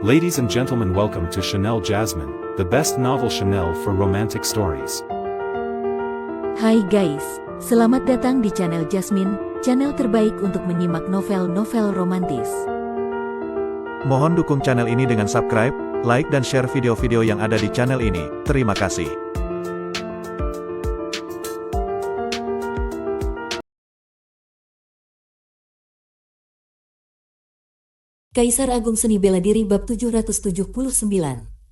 Ladies and gentlemen, welcome to Chanel Jasmine, the best novel Chanel for romantic stories. Hai guys, selamat datang di channel Jasmine, channel terbaik untuk menyimak novel-novel romantis. Mohon dukung channel ini dengan subscribe, like dan share video-video yang ada di channel ini. Terima kasih. Kaisar Agung Seni Bela Diri bab 779.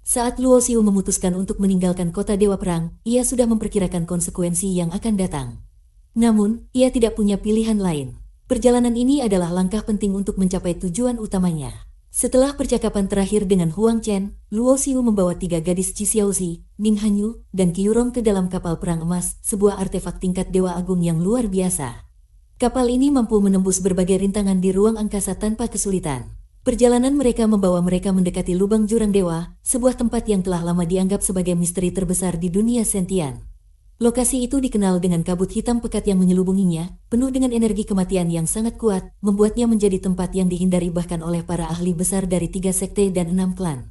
Saat Luo Xiu memutuskan untuk meninggalkan kota Dewa Perang, ia sudah memperkirakan konsekuensi yang akan datang. Namun, ia tidak punya pilihan lain. Perjalanan ini adalah langkah penting untuk mencapai tujuan utamanya. Setelah percakapan terakhir dengan Huang Chen, Luo Xiu membawa 3 gadis Qi Xiaozi, Ning Hanyu, dan Qi Yurong ke dalam kapal perang emas, sebuah artefak tingkat Dewa Agung yang luar biasa. Kapal ini mampu menembus berbagai rintangan di ruang angkasa tanpa kesulitan. Perjalanan mereka membawa mereka mendekati lubang jurang dewa, sebuah tempat yang telah lama dianggap sebagai misteri terbesar di dunia sentian. Lokasi itu dikenal dengan kabut hitam pekat yang menyelubunginya, penuh dengan energi kematian yang sangat kuat, membuatnya menjadi tempat yang dihindari bahkan oleh para ahli besar dari 3 sekte dan 6 klan.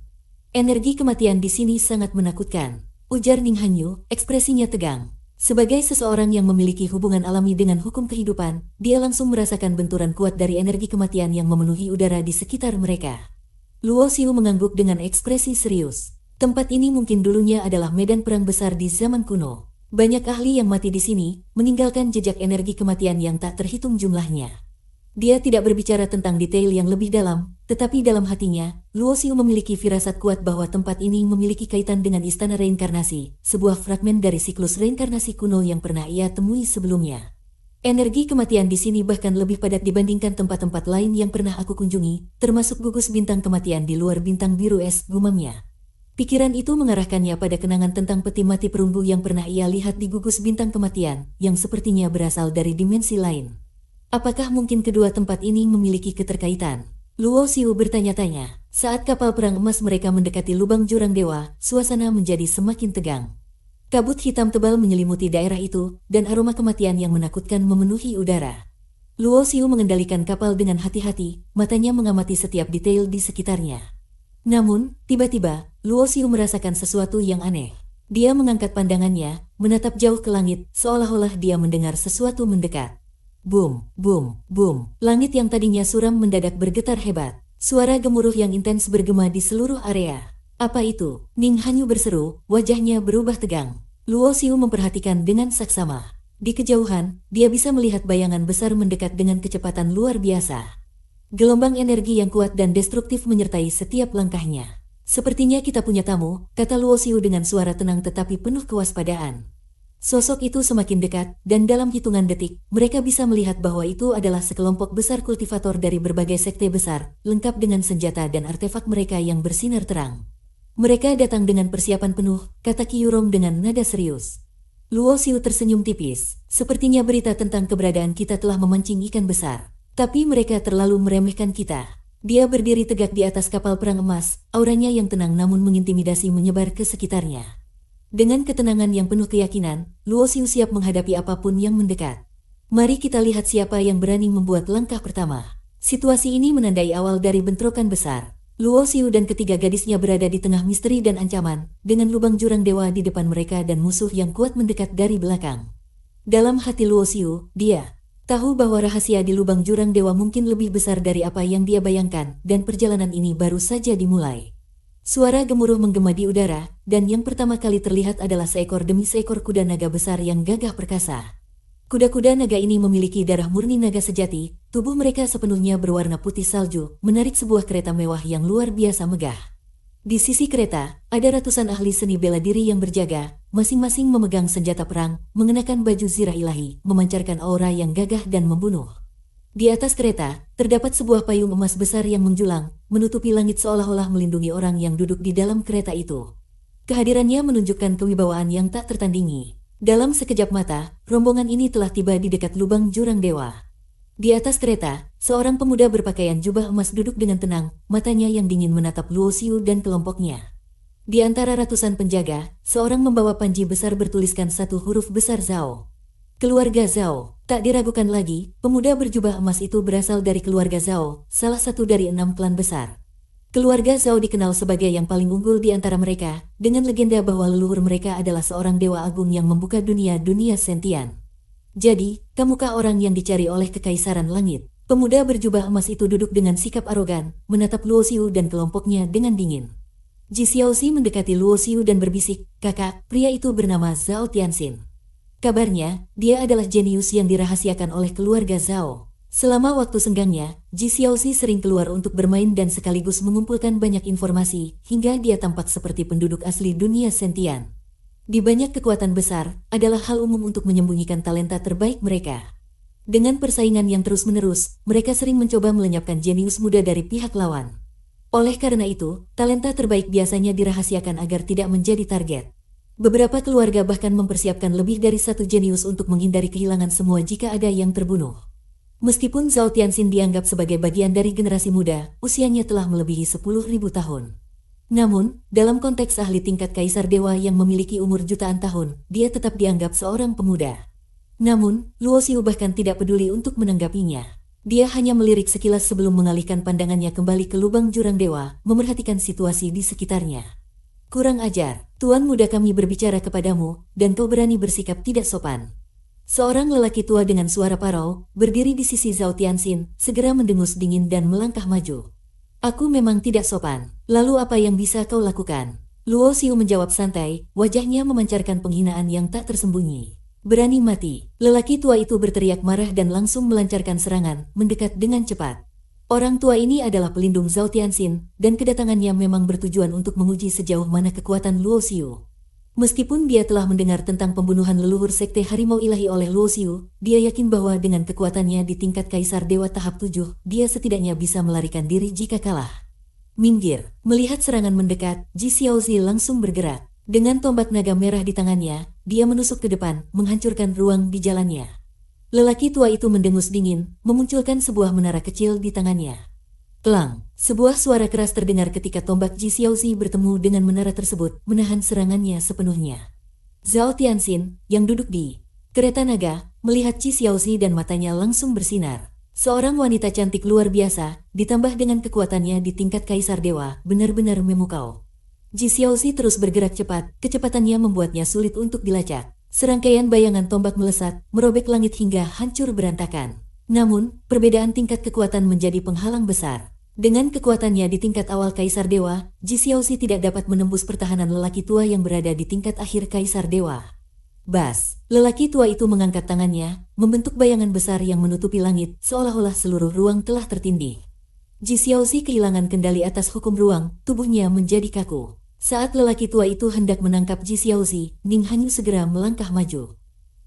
Energi kematian di sini sangat menakutkan, ujar Ning Hanyu, ekspresinya tegang. Sebagai seseorang yang memiliki hubungan alami dengan hukum kehidupan, dia langsung merasakan benturan kuat dari energi kematian yang memenuhi udara di sekitar mereka. Luo Xiu mengangguk dengan ekspresi serius. Tempat ini mungkin dulunya adalah medan perang besar di zaman kuno. Banyak ahli yang mati di sini, meninggalkan jejak energi kematian yang tak terhitung jumlahnya. Dia tidak berbicara tentang detail yang lebih dalam, tetapi dalam hatinya, Luo Xiu memiliki firasat kuat bahwa tempat ini memiliki kaitan dengan istana reinkarnasi, sebuah fragmen dari siklus reinkarnasi kuno yang pernah ia temui sebelumnya. Energi kematian di sini bahkan lebih padat dibandingkan tempat-tempat lain yang pernah aku kunjungi, termasuk gugus bintang kematian di luar bintang biru es, gumamnya. Pikiran itu mengarahkannya pada kenangan tentang peti mati perunggu yang pernah ia lihat di gugus bintang kematian, yang sepertinya berasal dari dimensi lain. Apakah mungkin kedua tempat ini memiliki keterkaitan? Luo Xiu bertanya-tanya. Saat kapal perang emas mereka mendekati lubang jurang dewa, suasana menjadi semakin tegang. Kabut hitam tebal menyelimuti daerah itu, dan aroma kematian yang menakutkan memenuhi udara. Luo Xiu mengendalikan kapal dengan hati-hati, matanya mengamati setiap detail di sekitarnya. Namun, tiba-tiba, Luo Xiu merasakan sesuatu yang aneh. Dia mengangkat pandangannya, menatap jauh ke langit, seolah-olah dia mendengar sesuatu mendekat. Boom, boom, boom. Langit yang tadinya suram mendadak bergetar hebat. Suara gemuruh yang intens bergema di seluruh area. Apa itu? Ning Hanyu berseru, wajahnya berubah tegang. Luo Xiu memperhatikan dengan saksama. Di kejauhan, dia bisa melihat bayangan besar mendekat dengan kecepatan luar biasa. Gelombang energi yang kuat dan destruktif menyertai setiap langkahnya. Sepertinya kita punya tamu, kata Luo Xiu dengan suara tenang tetapi penuh kewaspadaan. Sosok itu semakin dekat, dan dalam hitungan detik, mereka bisa melihat bahwa itu adalah sekelompok besar kultivator dari berbagai sekte besar, lengkap dengan senjata dan artefak mereka yang bersinar terang. Mereka datang dengan persiapan penuh, kata Qi Yurong dengan nada serius. Luo Xiu tersenyum tipis, sepertinya berita tentang keberadaan kita telah memancing ikan besar. Tapi mereka terlalu meremehkan kita. Dia berdiri tegak di atas kapal perang emas, auranya yang tenang namun mengintimidasi menyebar ke sekitarnya. Dengan ketenangan yang penuh keyakinan, Luo Xiu siap menghadapi apapun yang mendekat. Mari kita lihat siapa yang berani membuat langkah pertama. Situasi ini menandai awal dari bentrokan besar. Luo Xiu dan ketiga gadisnya berada di tengah misteri dan ancaman, dengan lubang jurang dewa di depan mereka dan musuh yang kuat mendekat dari belakang. Dalam hati Luo Xiu, dia tahu bahwa rahasia di lubang jurang dewa mungkin lebih besar dari apa yang dia bayangkan, dan perjalanan ini baru saja dimulai. Suara gemuruh menggema di udara, dan yang pertama kali terlihat adalah seekor demi seekor kuda naga besar yang gagah perkasa. Kuda-kuda naga ini memiliki darah murni naga sejati, tubuh mereka sepenuhnya berwarna putih salju, menarik sebuah kereta mewah yang luar biasa megah. Di sisi kereta, ada ratusan ahli seni bela diri yang berjaga, masing-masing memegang senjata perang, mengenakan baju zirah ilahi, memancarkan aura yang gagah dan membunuh. Di atas kereta, terdapat sebuah payung emas besar yang menjulang, menutupi langit seolah-olah melindungi orang yang duduk di dalam kereta itu. Kehadirannya menunjukkan kewibawaan yang tak tertandingi. Dalam sekejap mata, rombongan ini telah tiba di dekat lubang jurang dewa. Di atas kereta, seorang pemuda berpakaian jubah emas duduk dengan tenang, matanya yang dingin menatap Luo Xiu dan kelompoknya. Di antara ratusan penjaga, seorang membawa panji besar bertuliskan satu huruf besar Zhao. Keluarga Zhao. Tak diragukan lagi, pemuda berjubah emas itu berasal dari keluarga Zhao, salah satu dari 6 klan besar. Keluarga Zhao dikenal sebagai yang paling unggul di antara mereka, dengan legenda bahwa leluhur mereka adalah seorang dewa agung yang membuka dunia sentian. Jadi, kamukah orang yang dicari oleh Kekaisaran Langit? Pemuda berjubah emas itu duduk dengan sikap arogan, menatap Luo Xiu dan kelompoknya dengan dingin. Ji Xiaoxi mendekati Luo Xiu dan berbisik, "Kakak, pria itu bernama Zhao Tianxin. Kabarnya, dia adalah jenius yang dirahasiakan oleh keluarga Zhao." Selama waktu senggangnya, Ji Xiaoxi sering keluar untuk bermain dan sekaligus mengumpulkan banyak informasi, hingga dia tampak seperti penduduk asli dunia sentian. Di banyak kekuatan besar, adalah hal umum untuk menyembunyikan talenta terbaik mereka. Dengan persaingan yang terus-menerus, mereka sering mencoba melenyapkan jenius muda dari pihak lawan. Oleh karena itu, talenta terbaik biasanya dirahasiakan agar tidak menjadi target. Beberapa keluarga bahkan mempersiapkan lebih dari satu jenius untuk menghindari kehilangan semua jika ada yang terbunuh. Meskipun Zhao Tianxin dianggap sebagai bagian dari generasi muda, usianya telah melebihi 10.000 tahun. Namun, dalam konteks ahli tingkat kaisar dewa yang memiliki umur jutaan tahun, dia tetap dianggap seorang pemuda. Namun, Luo Xiu bahkan tidak peduli untuk menanggapinya. Dia hanya melirik sekilas sebelum mengalihkan pandangannya kembali ke lubang jurang dewa, memerhatikan situasi di sekitarnya. "Kurang ajar, tuan muda kami berbicara kepadamu, dan kau berani bersikap tidak sopan." Seorang lelaki tua dengan suara parau, berdiri di sisi Zhao Tianxin, segera mendengus dingin dan melangkah maju. "Aku memang tidak sopan, lalu apa yang bisa kau lakukan?" Luo Xiu menjawab santai, wajahnya memancarkan penghinaan yang tak tersembunyi. "Berani mati." Lelaki tua itu berteriak marah dan langsung melancarkan serangan, mendekat dengan cepat. Orang tua ini adalah pelindung Zhao Tianxin, dan kedatangannya memang bertujuan untuk menguji sejauh mana kekuatan Luo Xiu. Meskipun dia telah mendengar tentang pembunuhan leluhur sekte harimau ilahi oleh Luo Xiu, dia yakin bahwa dengan kekuatannya di tingkat kaisar dewa tahap 7, dia setidaknya bisa melarikan diri jika kalah. "Minggir." Melihat serangan mendekat, Ji Xiaoxi langsung bergerak. Dengan tombak naga merah di tangannya, dia menusuk ke depan, menghancurkan ruang di jalannya. Lelaki tua itu mendengus dingin, memunculkan sebuah menara kecil di tangannya. Klang, sebuah suara keras terdengar ketika tombak Ji Xiaoxi bertemu dengan menara tersebut, menahan serangannya sepenuhnya. Zhao Tianxin, yang duduk di kereta naga, melihat Ji Xiaoxi dan matanya langsung bersinar. Seorang wanita cantik luar biasa, ditambah dengan kekuatannya di tingkat kaisar dewa, benar-benar memukau. Ji Xiaoxi terus bergerak cepat, kecepatannya membuatnya sulit untuk dilacak. Serangkaian bayangan tombak melesat, merobek langit hingga hancur berantakan. Namun, perbedaan tingkat kekuatan menjadi penghalang besar. Dengan kekuatannya di tingkat awal Kaisar Dewa, Ji Xiaoxi tidak dapat menembus pertahanan lelaki tua yang berada di tingkat akhir Kaisar Dewa. Bas, lelaki tua itu mengangkat tangannya, membentuk bayangan besar yang menutupi langit, seolah-olah seluruh ruang telah tertindih. Ji Xiaoxi kehilangan kendali atas hukum ruang, tubuhnya menjadi kaku. Saat lelaki tua itu hendak menangkap Ji Xiaoxi, Ning Hanyu segera melangkah maju.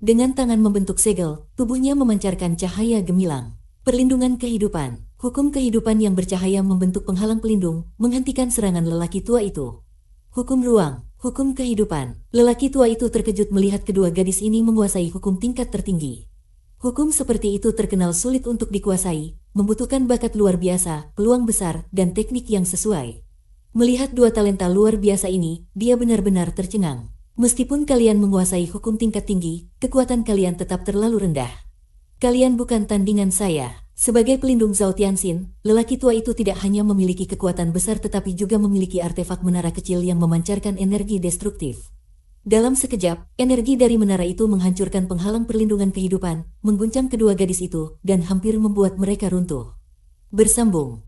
Dengan tangan membentuk segel, tubuhnya memancarkan cahaya gemilang. Perlindungan kehidupan, hukum kehidupan yang bercahaya membentuk penghalang pelindung, menghentikan serangan lelaki tua itu. Hukum ruang, hukum kehidupan. Lelaki tua itu terkejut melihat kedua gadis ini menguasai hukum tingkat tertinggi. Hukum seperti itu terkenal sulit untuk dikuasai, membutuhkan bakat luar biasa, peluang besar, dan teknik yang sesuai. Melihat dua talenta luar biasa ini, dia benar-benar tercengang. Meskipun kalian menguasai hukum tingkat tinggi, kekuatan kalian tetap terlalu rendah. Kalian bukan tandingan saya. Sebagai pelindung Zhao Tianxin, lelaki tua itu tidak hanya memiliki kekuatan besar tetapi juga memiliki artefak menara kecil yang memancarkan energi destruktif. Dalam sekejap, energi dari menara itu menghancurkan penghalang perlindungan kehidupan, mengguncang kedua gadis itu, dan hampir membuat mereka runtuh. Bersambung.